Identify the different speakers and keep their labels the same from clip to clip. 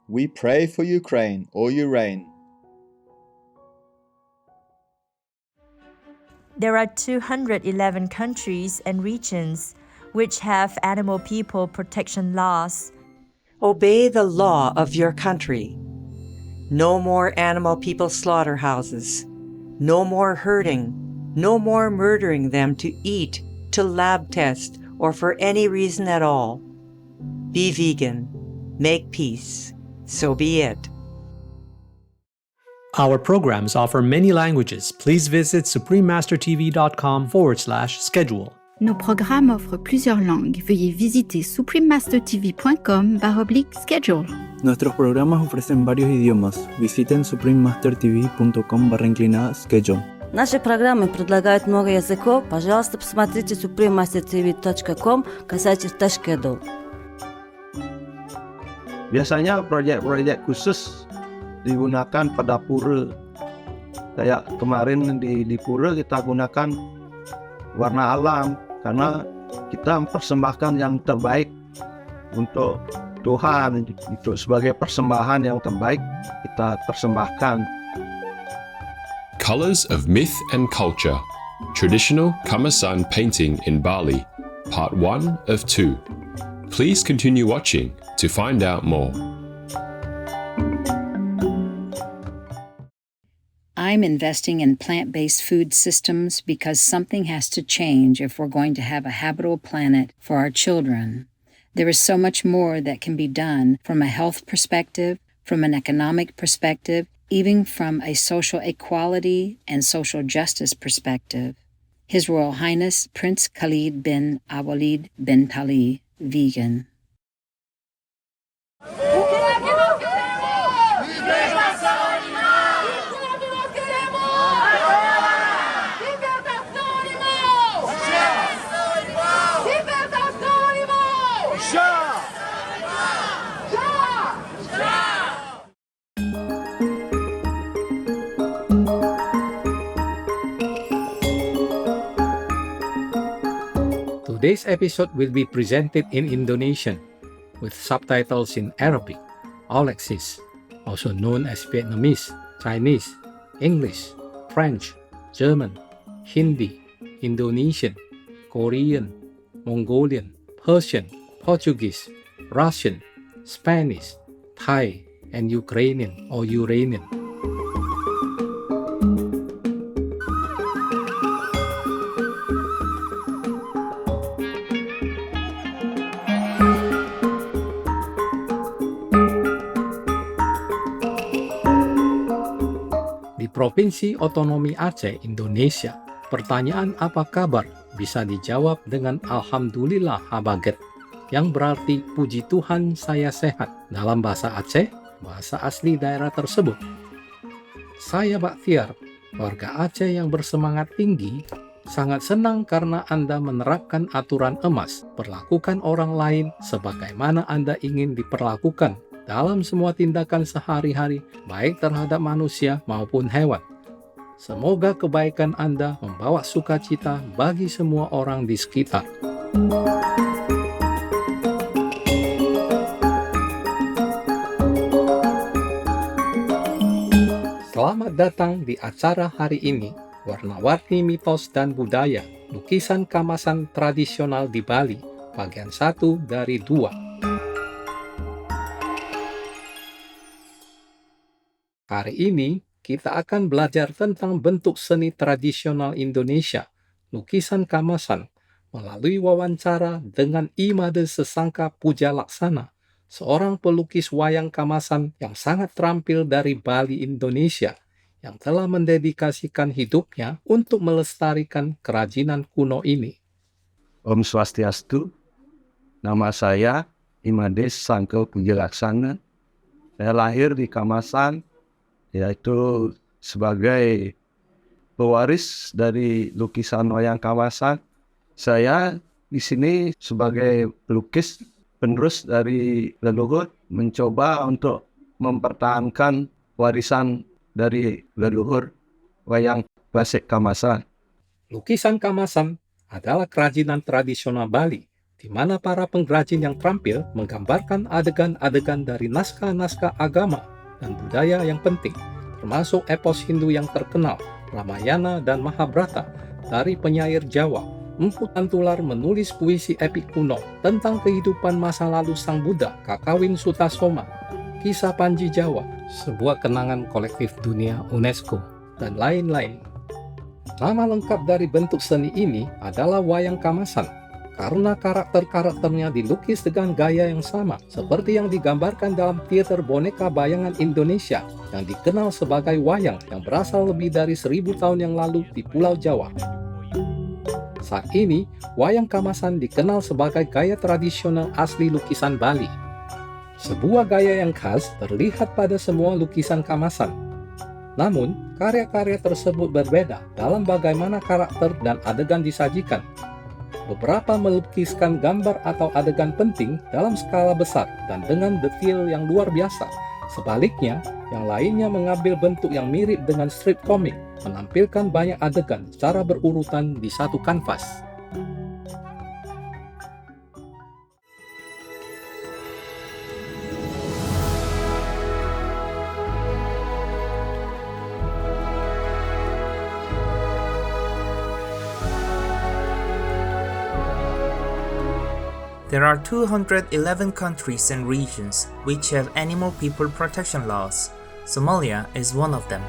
Speaker 1: We pray for Ukraine or Ukraine.
Speaker 2: There are 211 countries and regions which have animal people protection laws.
Speaker 3: Obey the law of your country. No more animal people slaughterhouses. No more hurting. No more murdering them to eat, to lab test, or for any reason at all. Be vegan. Make peace. So be it.
Speaker 4: Our programs offer many languages. Please visit suprememastertv.com/schedule.
Speaker 5: Nos programmes offrent plusieurs langues. Veuillez visiter suprememastertv.com/schedule.
Speaker 6: Nuestros programas ofrecen varios idiomas. Visiten suprememastertv.com/schedule.
Speaker 7: Наши программы предлагают много языков. Пожалуйста, посмотрите suprememastertv.com/schedule.
Speaker 8: Biasanya proyek-proyek khusus digunakan pada pura. Kayak kemarin di pura kita gunakan warna alam karena kita mempersembahkan yang terbaik untuk Tuhan. Itu sebagai persembahan yang terbaik kita persembahkan.
Speaker 9: Colors of Myth and Culture, Traditional Kamasan Painting in Bali, Part 1 of 2. Please continue watching to find out more.
Speaker 10: I'm investing in plant-based food systems because something has to change if we're going to have a habitable planet for our children. There is so much more that can be done from a health perspective, from an economic perspective, even from a social equality and social justice perspective. His Royal Highness Prince Khalid bin Awalid bin Tali, vegan.
Speaker 11: Today's episode will be presented in Indonesian with subtitles in Arabic, Alexis, also known as Vietnamese, Chinese, English, French, German, Hindi, Indonesian, Korean, Mongolian, Persian, Portuguese, Russian, Spanish, Thai, and Ukrainian or Uranian. Provinsi Otonomi Aceh, Indonesia. Pertanyaan apa kabar bisa dijawab dengan Alhamdulillah Habaget, yang berarti puji Tuhan saya sehat dalam bahasa Aceh, bahasa asli daerah tersebut. Saya Baktiar, warga Aceh yang bersemangat tinggi, sangat senang karena Anda menerapkan aturan emas, perlakukan orang lain sebagaimana Anda ingin diperlakukan dalam semua tindakan sehari-hari, baik terhadap manusia maupun hewan. Semoga kebaikan Anda membawa sukacita bagi semua orang di sekitar. Selamat datang di acara hari ini, warna-warni mitos dan budaya, lukisan kamasan tradisional di Bali, bagian 1 dari 2. Hari ini, kita akan belajar tentang bentuk seni tradisional Indonesia, lukisan kamasan, melalui wawancara dengan Imade Sesangka Puja Laksana, seorang pelukis wayang kamasan yang sangat terampil dari Bali, Indonesia, yang telah mendedikasikan hidupnya untuk melestarikan kerajinan kuno ini.
Speaker 8: Om Swastiastu, nama saya Imade Sesangka Puja Laksana. Saya lahir di Kamasan, yaitu sebagai pewaris dari lukisan wayang kamasan. Saya di sini sebagai pelukis penerus dari leluhur, mencoba untuk mempertahankan warisan dari leluhur wayang basik kamasan.
Speaker 11: Lukisan kamasan adalah kerajinan tradisional Bali di mana para pengrajin yang terampil menggambarkan adegan-adegan dari naskah-naskah agama dan budaya yang penting, termasuk epos Hindu yang terkenal, Ramayana dan Mahabharata, dari penyair Jawa, Empu Tantular menulis puisi epik kuno tentang kehidupan masa lalu Sang Buddha, Kakawin Sutasoma, Kisah Panji Jawa, sebuah kenangan kolektif dunia UNESCO, dan lain-lain. Nama lengkap dari bentuk seni ini adalah wayang kamasan, karena karakter-karakternya dilukis dengan gaya yang sama seperti yang digambarkan dalam teater boneka bayangan Indonesia yang dikenal sebagai wayang yang berasal lebih dari 1000 tahun yang lalu di Pulau Jawa. Saat ini, wayang kamasan dikenal sebagai gaya tradisional asli lukisan Bali. Sebuah gaya yang khas terlihat pada semua lukisan kamasan. Namun, karya-karya tersebut berbeda dalam bagaimana karakter dan adegan disajikan. Beberapa melukiskan gambar atau adegan penting dalam skala besar dan dengan detail yang luar biasa. Sebaliknya, yang lainnya mengambil bentuk yang mirip dengan strip komik, menampilkan banyak adegan secara berurutan di satu kanvas.
Speaker 12: There are 211 countries and regions which have animal people protection laws. Somalia is one of them.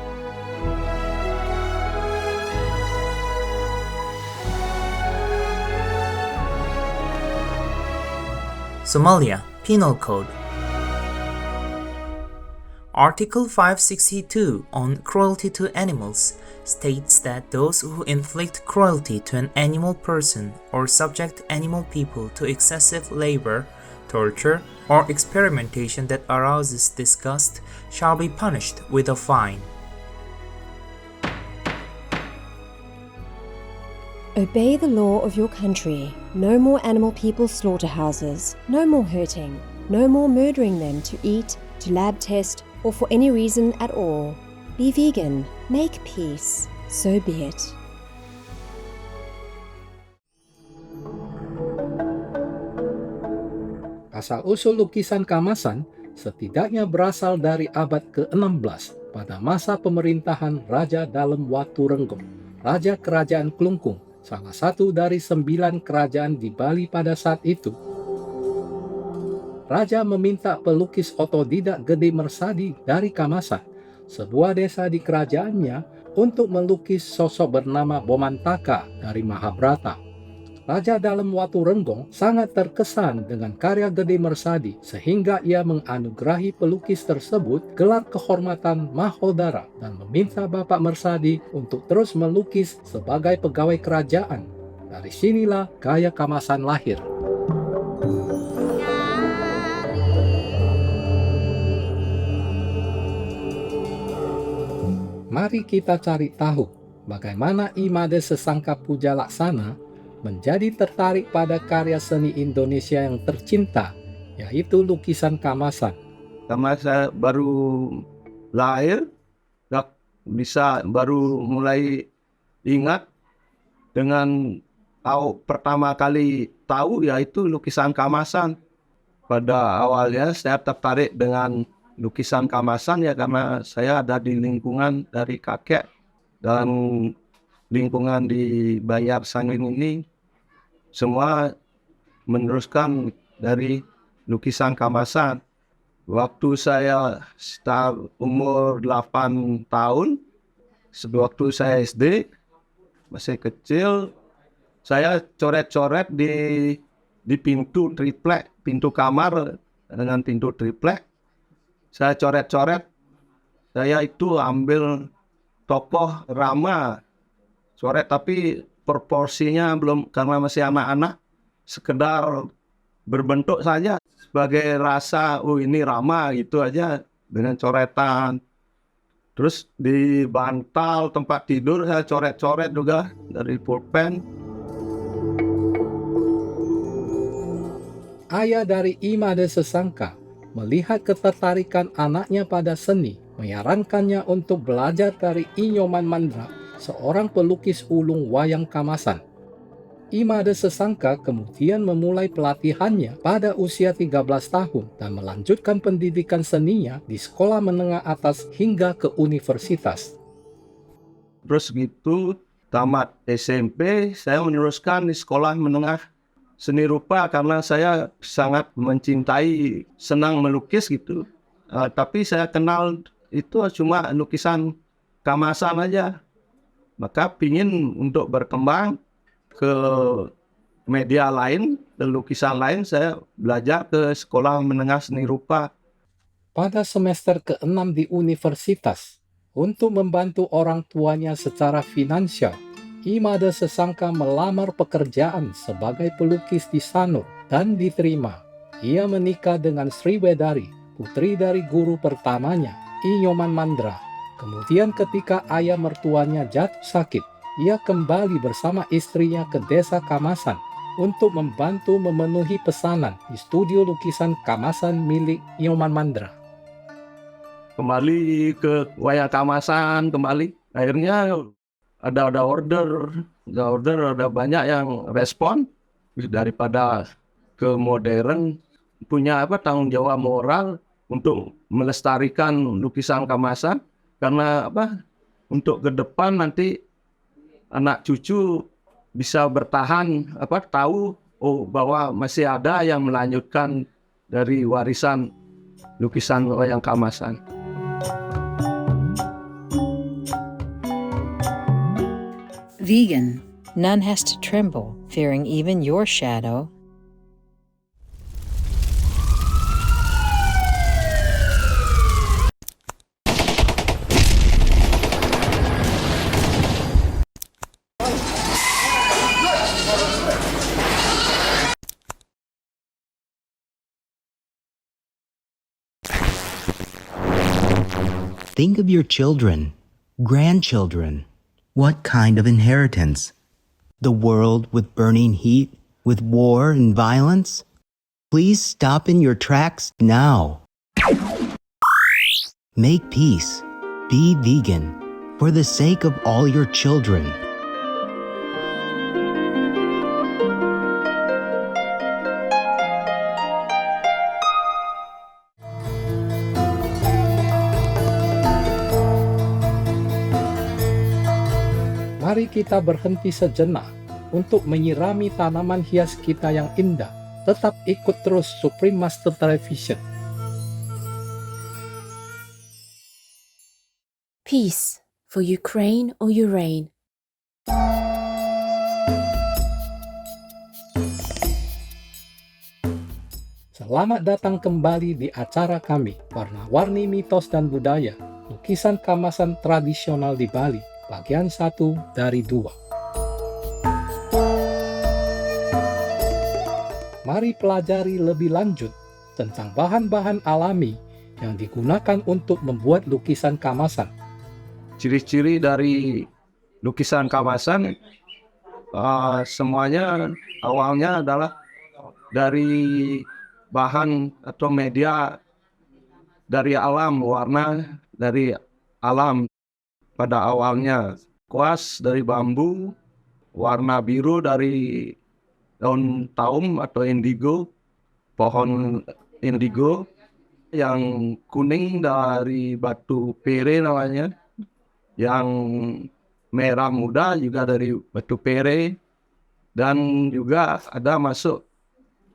Speaker 12: Somalia Penal Code. Article 562 on cruelty to animals states that those who inflict cruelty to an animal person or subject animal people to excessive labor, torture, or experimentation that arouses disgust shall be punished with a fine.
Speaker 13: Obey the law of your country. No more animal people slaughterhouses. No more hurting. No more murdering them to eat, to lab test, or for any reason at all. Be vegan. Make peace. So be it.
Speaker 11: Asal-usul lukisan kamasan setidaknya berasal dari abad ke-16 pada masa pemerintahan Raja Dalem Waturenggong, Raja Kerajaan Klungkung, salah satu dari 9 kerajaan di Bali pada saat itu. Raja meminta pelukis otodidak Gede Mersadi dari Kamasan, sebuah desa di kerajaannya, untuk melukis sosok bernama Bomantaka dari Mahabharata. Raja Dalem Waturenggong sangat terkesan dengan karya Gede Mersadi sehingga ia menganugerahi pelukis tersebut gelar kehormatan Mahodara dan meminta Bapak Mersadi untuk terus melukis sebagai pegawai kerajaan. Dari sinilah gaya kamasan lahir. Mari kita cari tahu bagaimana Imade Sesangka Puja Laksana menjadi tertarik pada karya seni Indonesia yang tercinta, yaitu lukisan kamasan.
Speaker 8: Karena saya baru lahir, baru mulai ingat dengan pertama kali tahu yaitu lukisan kamasan. Pada awalnya saya tertarik dengan lukisan kamasan ya karena saya ada di lingkungan dari kakek dan lingkungan di Banjar Sangin ini semua meneruskan dari lukisan kamasan. Waktu saya sekitar umur 8 tahun, waktu saya SD, masih kecil, saya coret-coret di pintu triplek, pintu kamar dengan pintu triplek. Saya coret-coret, saya itu ambil tokoh Rama, coret tapi proporsinya belum karena masih anak-anak, sekedar berbentuk saja sebagai rasa, ini Rama gitu aja dengan coretan. Terus di bantal tempat tidur saya coret-coret juga dari pulpen.
Speaker 11: Ayah dari Imade Sesangka melihat ketertarikan anaknya pada seni, menyarankannya untuk belajar dari Inyoman Mandra, seorang pelukis ulung wayang kamasan. Imade Sesangka kemudian memulai pelatihannya pada usia 13 tahun dan melanjutkan pendidikan seninya di sekolah menengah atas hingga ke universitas.
Speaker 8: Terus gitu, tamat SMP, saya meneruskan di sekolah menengah seni rupa karena saya sangat mencintai, senang melukis gitu. Tapi saya kenal itu cuma lukisan kamasan aja. Maka pingin untuk berkembang ke media lain, ke lukisan lain, saya belajar ke sekolah menengah seni rupa.
Speaker 11: Pada semester ke-6 di universitas, untuk membantu orang tuanya secara finansial, Imade Sesangka melamar pekerjaan sebagai pelukis di Sanur dan diterima. Ia menikah dengan Sri Wedari, putri dari guru pertamanya, I Nyoman Mandra. Kemudian ketika ayah mertuanya jatuh sakit, ia kembali bersama istrinya ke desa Kamasan untuk membantu memenuhi pesanan di studio lukisan Kamasan milik Nyoman Mandra.
Speaker 8: Kembali ke wayang Kamasan, akhirnya ada order, ada banyak yang respon. Daripada ke modern, punya tanggung jawab moral untuk melestarikan lukisan Kamasan, karena untuk ke depan nanti anak cucu bisa bertahan, tahu bahwa masih ada yang melanjutkan dari warisan lukisan wayang Kamasan.
Speaker 10: Vegan, none has to tremble, fearing even your shadow.
Speaker 14: Think of your children, grandchildren. What kind of inheritance? The world with burning heat, with war and violence? Please stop in your tracks now. Make peace. Be vegan for the sake of all your children.
Speaker 11: Mari kita berhenti sejenak untuk menyirami tanaman hias kita yang indah. Tetap ikut terus Supreme Master Television.
Speaker 15: Peace for Ukraine or Urain.
Speaker 11: Selamat datang kembali di acara kami, Warna-Warni Mitos dan Budaya, Lukisan Kamasan Tradisional di Bali, bagian 1 dari 2. Mari pelajari lebih lanjut tentang bahan-bahan alami yang digunakan untuk membuat lukisan kamasan.
Speaker 8: Ciri-ciri dari lukisan kamasan, semuanya awalnya adalah dari bahan atau media dari alam, warna dari alam. Pada awalnya kuas dari bambu, warna biru dari daun taum atau indigo, pohon indigo, yang kuning dari batu pere namanya, yang merah muda juga dari batu pere, dan juga ada masuk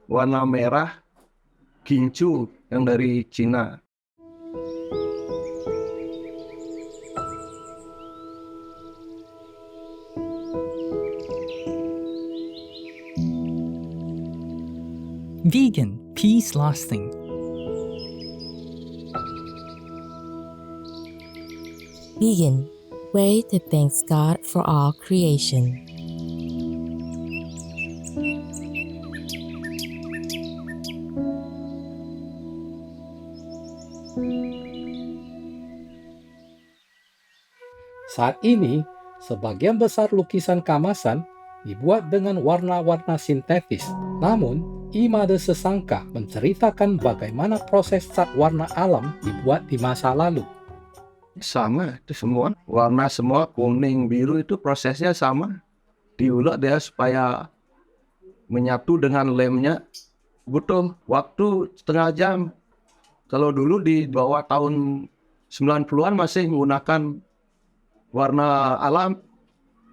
Speaker 8: warna merah kincu yang dari Cina.
Speaker 16: Vegan, peace lasting.
Speaker 15: Vegan, way to thank God for all creation.
Speaker 11: Saat ini, sebagian besar lukisan kamasan dibuat dengan warna-warna sintetis. Namun, Imade Sesangka menceritakan bagaimana proses cat warna alam dibuat di masa lalu.
Speaker 8: Sama, itu semua. Warna semua kuning, biru itu prosesnya sama. Diulek dia supaya menyatu dengan lemnya butuh waktu setengah jam. Kalau dulu di bawah tahun 90-an masih menggunakan warna alam.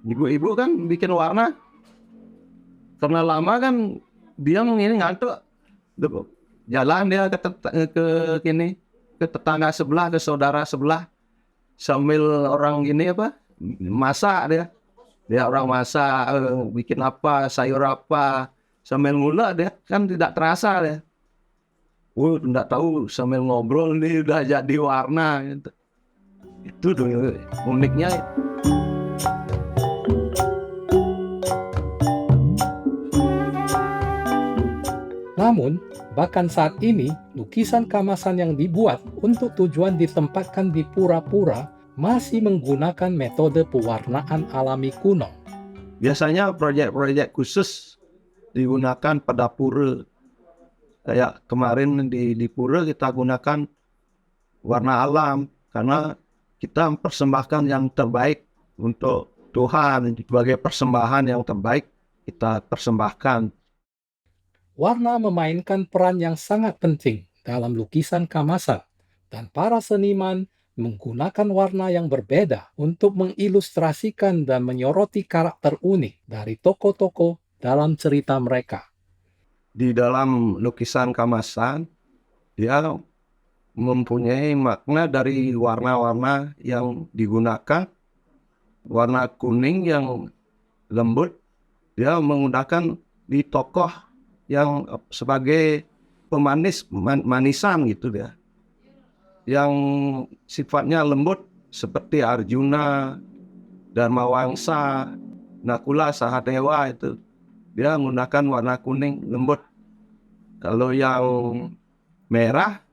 Speaker 8: Ibu-ibu kan bikin warna. Karena lama kan dia ngantuk. Jalan dia ke tetangga sebelah, ke saudara sebelah. Sambil orang masak dia orang masak, bikin apa, sayur apa, sambil ngulek dia kan tidak terasa dia. Tidak tahu sambil ngobrol nih udah jadi warna gitu. Itu dulu uniknya.
Speaker 11: Namun, bahkan saat ini, lukisan kamasan yang dibuat untuk tujuan ditempatkan di pura-pura masih menggunakan metode pewarnaan alami kuno.
Speaker 8: Biasanya proyek-proyek khusus digunakan pada pura. Kayak kemarin di pura kita gunakan warna alam karena kita mempersembahkan yang terbaik untuk Tuhan. Sebagai persembahan yang terbaik kita persembahkan.
Speaker 11: Warna memainkan peran yang sangat penting dalam lukisan kamasan, dan para seniman menggunakan warna yang berbeda untuk mengilustrasikan dan menyoroti karakter unik dari tokoh-tokoh dalam cerita mereka.
Speaker 8: Di dalam lukisan kamasan, dia mempunyai makna dari warna-warna yang digunakan. Warna kuning yang lembut, dia menggunakan di tokoh yang sebagai pemanis, manisan gitu dia. Yang sifatnya lembut seperti Arjuna, Dharmawangsa, Nakula, Sahadewa itu. Dia menggunakan warna kuning lembut. Kalau yang merah,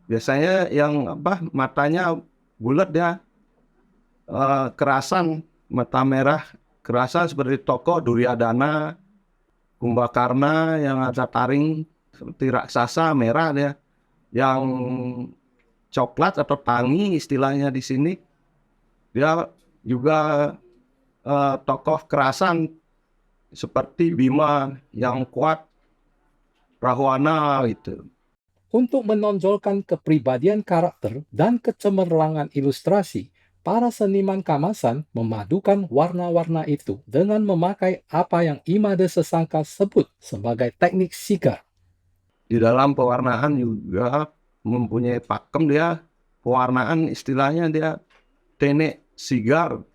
Speaker 8: biasanya yang matanya bulat dia, kerasan, mata merah, kerasan seperti tokoh Duryodhana, Kumbakarna yang ada taring seperti raksasa merah dia. Yang coklat atau tangi istilahnya di sini, dia juga tokoh kerasan seperti Bima yang kuat, Rahwana gitu.
Speaker 11: Untuk menonjolkan kepribadian karakter dan kecemerlangan ilustrasi, para seniman kamasan memadukan warna-warna itu dengan memakai apa yang Imade Sesangka sebut sebagai teknik sigar.
Speaker 8: Di dalam pewarnaan juga mempunyai pakem dia. Pewarnaan istilahnya dia teknik sigar.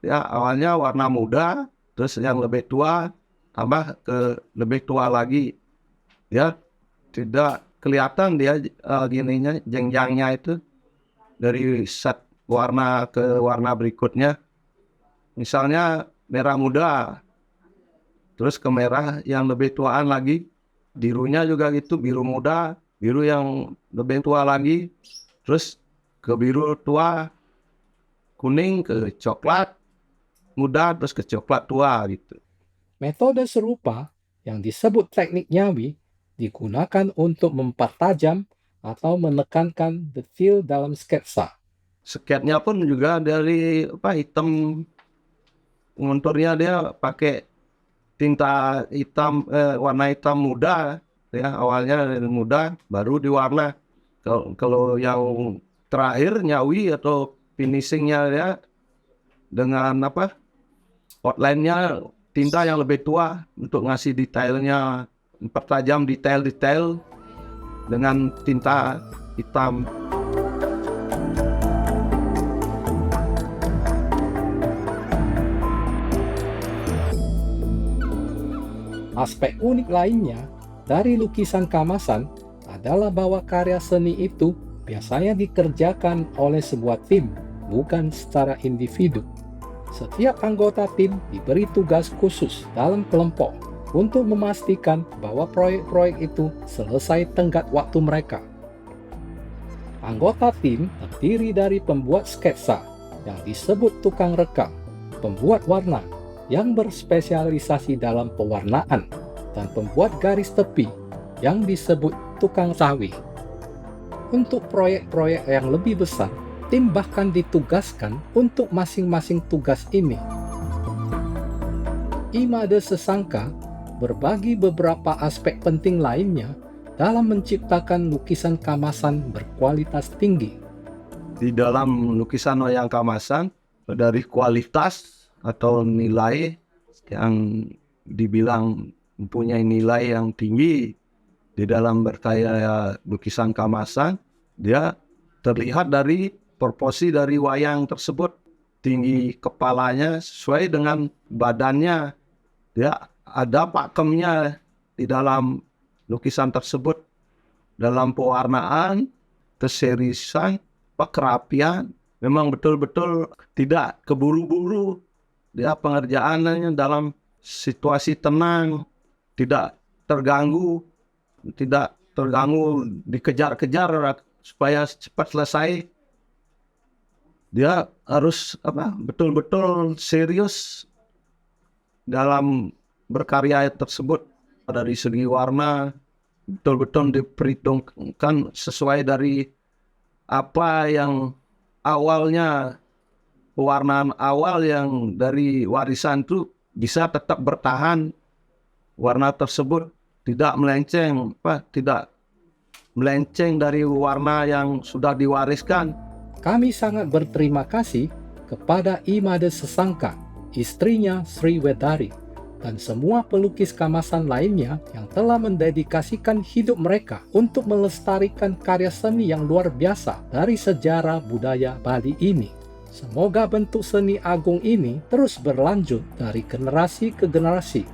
Speaker 8: Ya, awalnya warna muda, terus yang lebih tua, tambah ke lebih tua lagi. Ya, tidak kelihatan dia jenjangnya itu dari set warna ke warna berikutnya. Misalnya merah muda, terus ke merah yang lebih tuaan lagi. Birunya juga gitu, biru muda, biru yang lebih tua lagi, terus ke biru tua, kuning ke coklat muda, terus ke coklat tua gitu.
Speaker 11: Metode serupa yang disebut teknik nyawi digunakan untuk mempertajam atau menekankan detail dalam sketsa.
Speaker 8: Sketnya pun juga dari hitam, ngonturnya dia pakai tinta hitam, warna hitam muda ya, awalnya muda baru diwarna. Kalau yang terakhir nyawi atau finishingnya ya dengan outline-nya tinta yang lebih tua untuk ngasih detailnya, mempertajam detail-detail dengan tinta hitam.
Speaker 11: Aspek unik lainnya dari lukisan kamasan adalah bahwa karya seni itu biasanya dikerjakan oleh sebuah tim, bukan secara individu. Setiap anggota tim diberi tugas khusus dalam kelompok untuk memastikan bahwa proyek-proyek itu selesai tenggat waktu mereka. Anggota tim terdiri dari pembuat sketsa yang disebut tukang rekam, pembuat warna yang berspesialisasi dalam pewarnaan, dan pembuat garis tepi yang disebut tukang sawi. Untuk proyek-proyek yang lebih besar, tim bahkan ditugaskan untuk masing-masing tugas ini. Imade Sesangka berbagi beberapa aspek penting lainnya dalam menciptakan lukisan kamasan berkualitas tinggi.
Speaker 8: Di dalam lukisan wayang kamasan, dari kualitas atau nilai yang dibilang mempunyai nilai yang tinggi di dalam berkarya lukisan kamasan, dia terlihat dari proporsi dari wayang tersebut. Tinggi kepalanya sesuai dengan badannya. Dia ada pakemnya di dalam lukisan tersebut. Dalam pewarnaan, keseriusan, kerapian, memang betul-betul tidak keburu-buru. Dia pengerjaannya dalam situasi tenang, tidak terganggu dikejar-kejar supaya cepat selesai. Dia harus betul-betul serius dalam berkarya tersebut. Dari segi warna betul-betul diperhitungkan sesuai dari apa yang awalnya, pewarnaan awal yang dari warisan itu bisa tetap bertahan. Warna tersebut tidak melenceng dari warna yang sudah diwariskan.
Speaker 11: Kami sangat berterima kasih kepada Imade Sesangka, istrinya Sri Wedari, dan semua pelukis kamasan lainnya yang telah mendedikasikan hidup mereka untuk melestarikan karya seni yang luar biasa dari sejarah budaya Bali ini. Semoga bentuk seni agung ini terus berlanjut dari generasi ke generasi.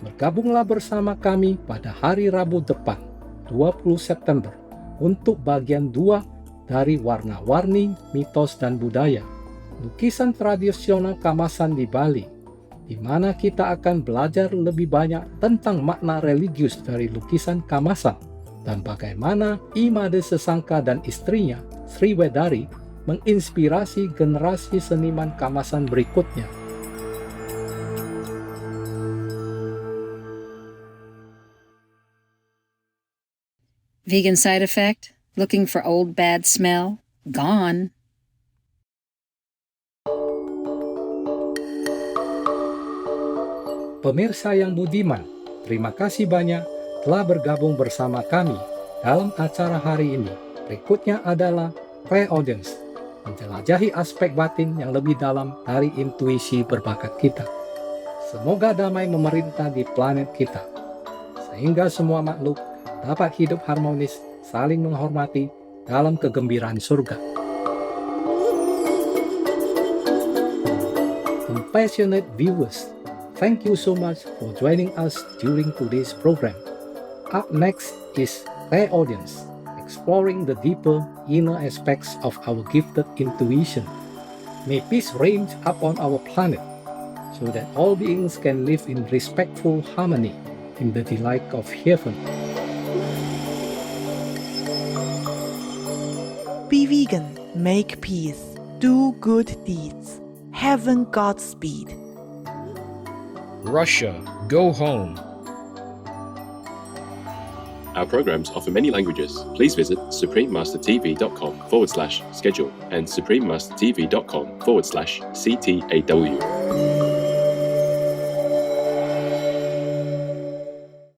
Speaker 11: Bergabunglah bersama kami pada hari Rabu depan, 20 September, untuk bagian 2 dari Warna-Warni Mitos dan Budaya, lukisan tradisional kamasan di Bali, di mana kita akan belajar lebih banyak tentang makna religius dari lukisan kamasan dan bagaimana Imade Sesangka dan istrinya, Sri Wedari, menginspirasi generasi seniman kamasan berikutnya.
Speaker 10: Vegan side effect? Looking for old bad smell? Gone.
Speaker 11: Pemirsa yang budiman, terima kasih banyak telah bergabung bersama kami dalam acara hari ini. Berikutnya adalah Clairaudience, menjelajahi aspek batin yang lebih dalam dari intuisi berbakat kita. Semoga damai memerintah di planet kita, sehingga semua makhluk dapat hidup harmonis, saling menghormati dalam kegembiraan surga. Compassionate viewers, thank you so much for joining us during today's program. Up next is Clairaudience, exploring the deeper inner aspects of our gifted intuition. May peace reign upon our planet, so that all beings can live in respectful harmony in the delight of heaven.
Speaker 16: Be vegan, make peace, do good deeds. Heaven Godspeed.
Speaker 9: Russia, go home. Our programs offer many languages. Please visit suprememastertv.com/schedule and suprememastertv.com/CTAW.